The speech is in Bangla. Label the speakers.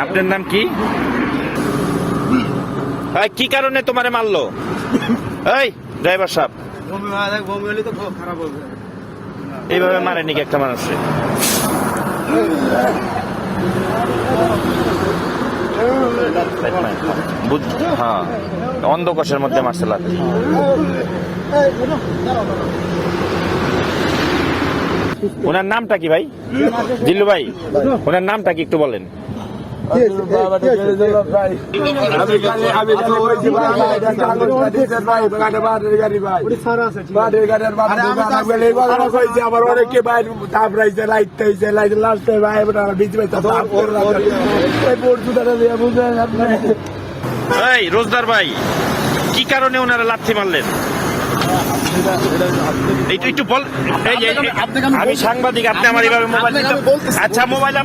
Speaker 1: আপনার নাম কি? কি কারণে তোমারে মারলো? এই ড্রাইভার সাহেব, এইভাবে মারেনি কি একটা মানুষে? হ্যাঁ, অন্ধকোষের মধ্যে মারছে লাথি। ওনার নামটা কি ভাই? জিল্লু ভাই, ওনার নামটা কি একটু বলেন? এই রোজদার ভাই, কি কারণে ওনারা লাথি মারলেন? একটু বল। আমি সাংবাদিক, আপনি আমার এইভাবে মোবাইল, আচ্ছা মোবাইল